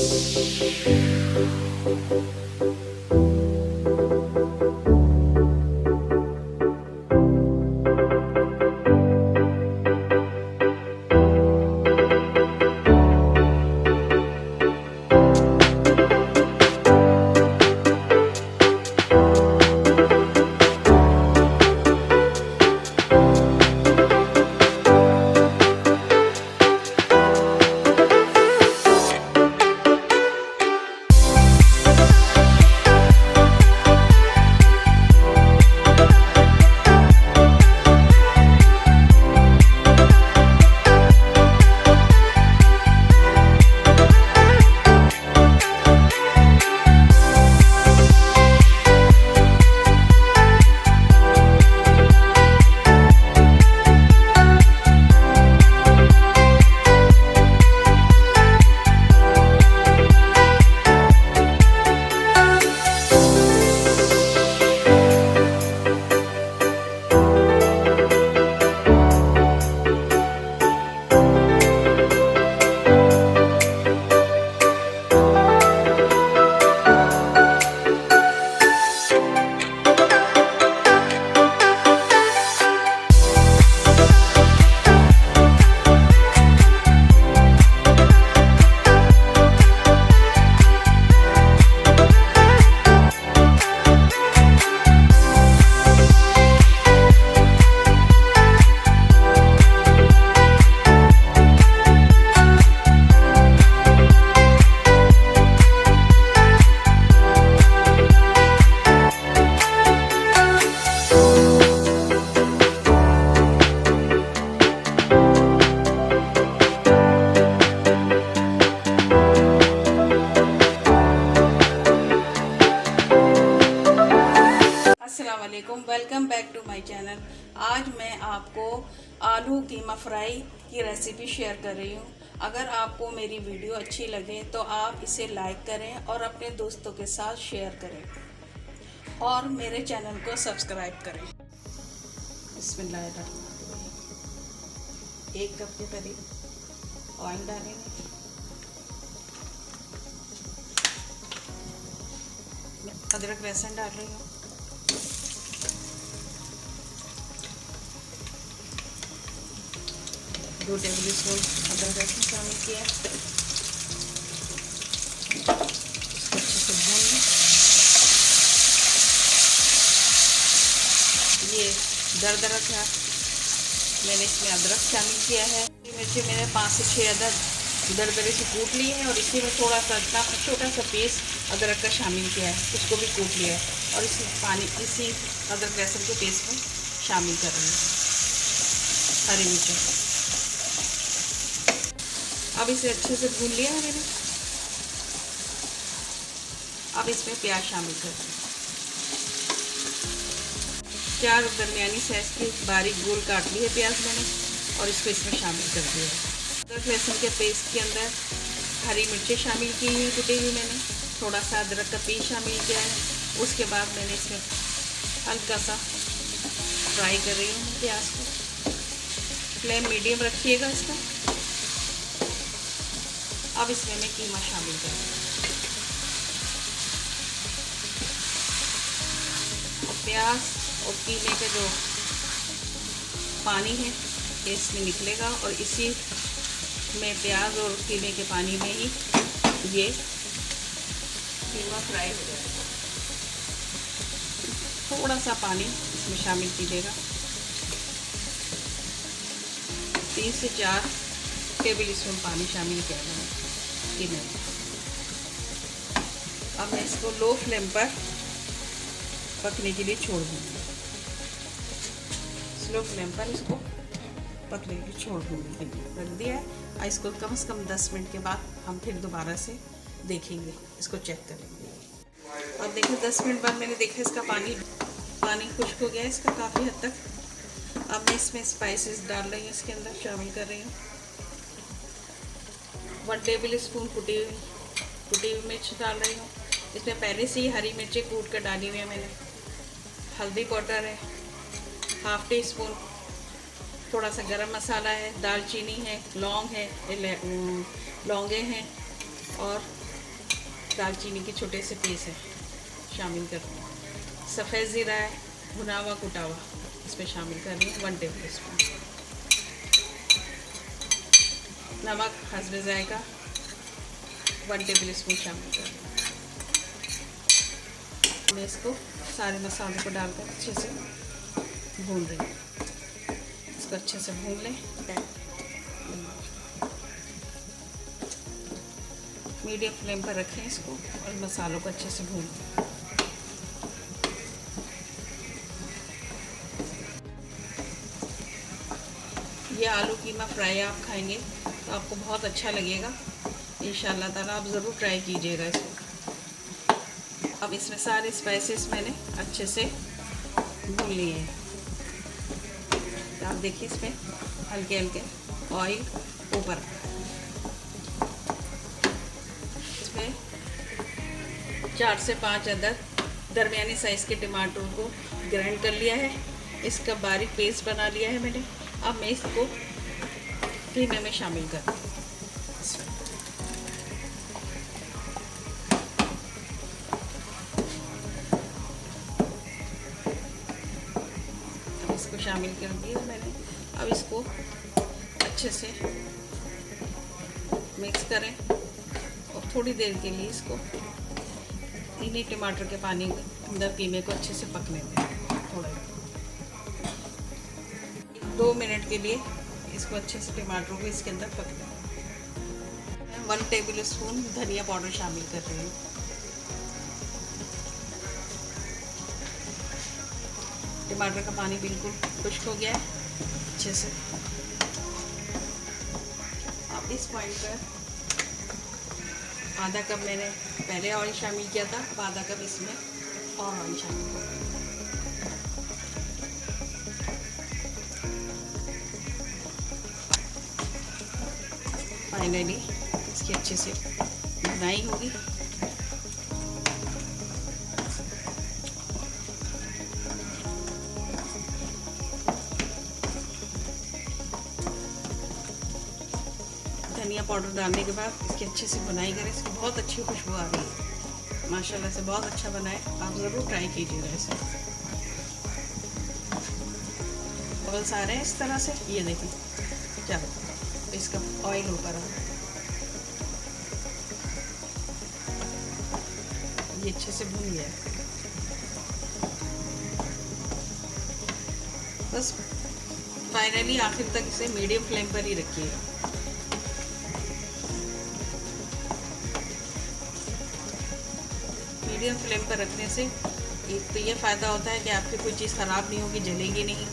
अस्सलामुअलैकुम, welcome back to my channel. आज मैं आपको आलू कीमा फ्राई की रेसिपी शेयर कर रही हूँ। अगर आपको मेरी वीडियो अच्छी लगे तो आप इसे लाइक करें और अपने दोस्तों के साथ शेयर करें और मेरे चैनल को सब्सक्राइब करें। बिस्मिल्लाहिर्रहमानिर्रहीम। 1 कप के करीब ऑयल डालेंगे। अदरक लहसुन डाल रही हूँ। दो टेबल स्पून अदरक लहसुन शामिल किया। इसको अच्छे से भून लें। ये दरदरा था, मैंने इसमें अदरक शामिल किया है। मिर्ची मैंने 5 से 6 अदरक दरदरे से कूट लिए हैं और इसी में थोड़ा सा इतना छोटा सा पीस अदरक का शामिल किया है, उसको भी कूट लिया है और इसी इसी अदरक लहसुन के पेस्ट में शामिल कर रही हूँ हरी मिर्च। अब इसे अच्छे से भून लिया है मैंने। अब इसमें प्याज शामिल कर रही हूँ। 4 दरमियानी साइज की बारीक गोल काट ली है प्याज मैंने और इसको इसमें शामिल कर दिया है। अदरक लहसुन के पेस्ट के अंदर हरी मिर्चें शामिल की हुई कुटी हुई मैंने, थोड़ा सा अदरक का पीस शामिल किया है। उसके बाद मैंने इसमें हल्का सा फ्राई कर रही हूँ प्याज को। फ्लेम मीडियम रखिएगा इसका। अब इसमें मैं कीमा शामिल करूँगी और प्याज और कीमे का जो पानी है ये इसमें निकलेगा और इसी में प्याज और कीमे के पानी में ही ये कीमा फ्राई हो जाएगा। थोड़ा सा पानी इसमें शामिल कीजिएगा। 3 से 4 टेबल स्पून पानी शामिल किया मैंने कीमे में। अब मैं इसको लो फ्लेम पर पकने के लिए छोड़ दूँगी। स्लो फ्लेम पर इसको पकने के लिए छोड़ दूँगी। रख दिया है। इसको कम से कम 10 मिनट के बाद हम फिर दोबारा से देखेंगे, इसको चेक करेंगे। अब देखिए 10 मिनट बाद मैंने देखा इसका पानी खुश्क हो गया है इसका काफ़ी हद तक। अब मैं इसमें स्पाइसेस डाल रही हूँ, इसके अंदर शामिल कर रही हूँ। 1 टेबल स्पून कुटी हुई मिर्च डाल रही हूँ। इसमें पहले से ही हरी मिर्चें कूट कर डाली हुई है मैंने। हल्दी पाउडर है, ½ टी स्पून। थोड़ा सा गरम मसाला है, दालचीनी है, लौंग है, लौंगे हैं और दालचीनी के छोटे से पीस है शामिल कर रही हूँ। सफ़ेद ज़ीरा है भुना हुआ कुटा हुआ इसमें शामिल कर रही हूँ 1 टेबल स्पून। नमक हस्बे जायका 1 टेबल स्पून शामिल कर रही हूँ। मैं इसको सारे मसालों को डालकर अच्छे से भून रही हूँ। इसको अच्छे से भून लें। मीडियम फ्लेम पर रखें इसको और मसालों को अच्छे से भून लें। ये आलू कीमा फ्राई आप खाएंगे तो आपको बहुत अच्छा लगेगा। इंशाल्लाह ताला आप ज़रूर ट्राई कीजिएगा इसको। अब इसमें सारे स्पाइसेस मैंने अच्छे से भून लिए हैं। आप देखिए इसमें हल्के हल्के ऑयल ऊपर। इसमें 4 से 5 अदद दरमियानी साइज़ के टमाटर को ग्राइंड कर लिया है। इसका बारीक पेस्ट बना लिया है मैंने। अब मैं इसको कीमे में शामिल कर दूँ। अब इसको शामिल कर दिया मैंने। अब इसको अच्छे से मिक्स करें और थोड़ी देर के लिए इसको इन्हीं टमाटर के पानी के अंदर कीमे को अच्छे से पकने दें। थोड़ा 2 मिनट के लिए इसको अच्छे से टमाटरों को इसके अंदर पकने दें। 1 टेबल स्पून धनिया पाउडर शामिल कर रही हूँ। टमाटर का पानी बिल्कुल खुश्क हो गया है अच्छे से। अब इस पॉइंट पर आधा कप मैंने पहले ऑयल शामिल किया था, अब आधा कप इसमें और ऑयल शामिल कर। फाइनली इसकी अच्छे से भुनाई होगी। धनिया पाउडर डालने के बाद इसकी अच्छे से बुनाई करें। इसकी बहुत अच्छी खुशबू आ रही है माशाल्लाह से। बहुत अच्छा बना है, आप ज़रूर ट्राई कीजिएगा इसे। बबल्स आ रहे हैं इस तरह से, ये देखें। चलो इसका ऑयल ऊपर आ, ये अच्छे से भून गया है। बस फाइनली आखिर तक इसे मीडियम फ्लेम पर ही रखिएगा। मीडियम फ्लेम पर रखने से एक तो ये फ़ायदा होता है कि आपकी कोई चीज़ ख़राब नहीं होगी, जलेगी नहीं,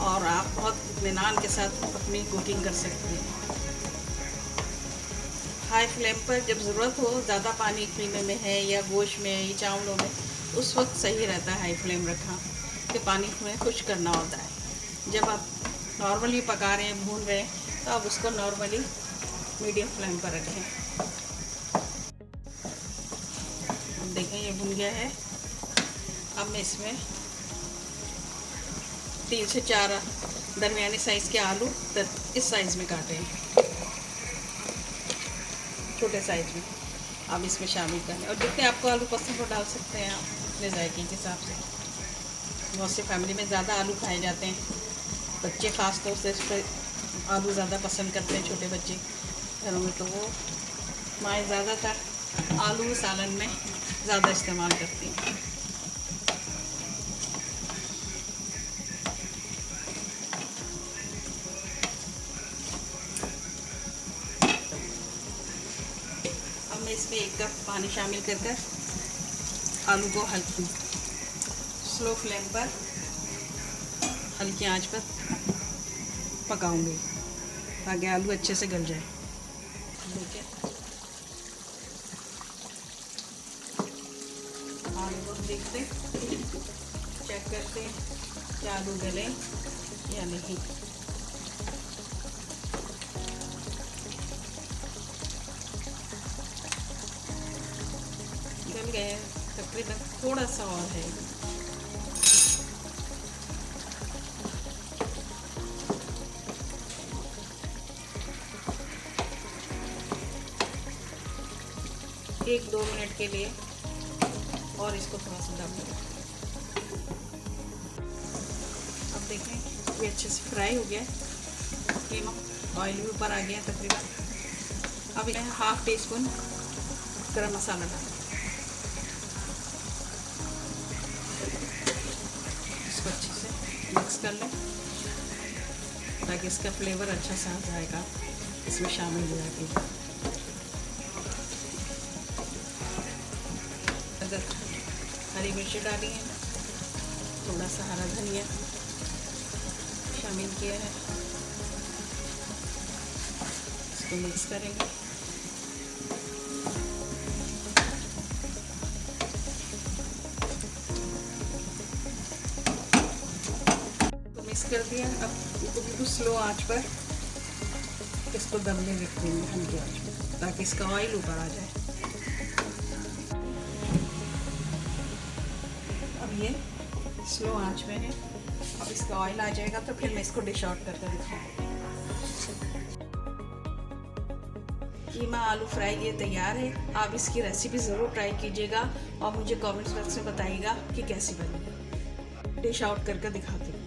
और आप बहुत इत्मीनान के साथ अपनी कुकिंग कर सकते हैं। हाई फ्लेम पर जब ज़रूरत हो, ज़्यादा पानी कीमे में है या गोश्त में या चावलों में, उस वक्त सही रहता है हाई फ्लेम रखा, कि पानी में खुश करना होता है। जब आप नॉर्मली पका रहे हैं, भून रहे हैं, तो आप उसको नॉर्मली मीडियम फ्लेम पर रखें। देखें ये भुन गया है। अब मैं इसमें 3 से 4 दरमियानी साइज़ के आलू इस साइज़ में काटे हैं, छोटे साइज़ में। अब इसमें शामिल करें और जितने आपको आलू पसंद हो डाल सकते हैं आप अपने जायके के हिसाब से। बहुत सी फैमिली में ज़्यादा आलू खाए जाते हैं, बच्चे ख़ास तौर से इस पर आलू ज़्यादा पसंद करते हैं, छोटे बच्चे घरों में। तो वो माएँ ज़्यादातर आलू सालन में ज़्यादा इस्तेमाल करती हैं। अब मैं इसमें 1 कप पानी शामिल कर आलू को हल्की स्लो फ्लेम पर हल्की आंच पर पकाऊंगी ताकि आलू अच्छे से गल जाए। देखिए आलू को देखते चेक करते हैं कि आलू गले या नहीं। गल गए तकरीबन, थोड़ा सा और है। 1-2 मिनट के लिए और इसको थोड़ा सा दम दें। अब देखें ये अच्छे से फ्राई हो गया कीमा, ऑयल भी ऊपर आ गया तकरीबन। अब मैं 1/2 टीस्पून गरम मसाला डालें, इसको अच्छे से मिक्स कर लें ताकि इसका फ्लेवर अच्छा सा आ जाएगा, इसमें शामिल हो जाएगी। अगर हरी मिर्ची डाली है, थोड़ा सा हरा धनिया शामिल किया है, इसको मिक्स करेंगे। तो मिक्स कर दिया। अब इसको बिल्कुल स्लो आंच पर इसको दम में रख देंगे, हल्की आंच पर, ताकि इसका ऑयल ऊपर आ जाए। अब ये स्लो आंच में है, अब इसका ऑयल आ जाएगा तो फिर मैं इसको डिश आउट करके दिखाऊंगी। कीमा आलू फ्राई ये तैयार है। आप इसकी रेसिपी ज़रूर ट्राई कीजिएगा और मुझे कमेंट्स बॉक्स में बताइएगा कि कैसी बनी। डिश आउट करके दिखाती हूँ।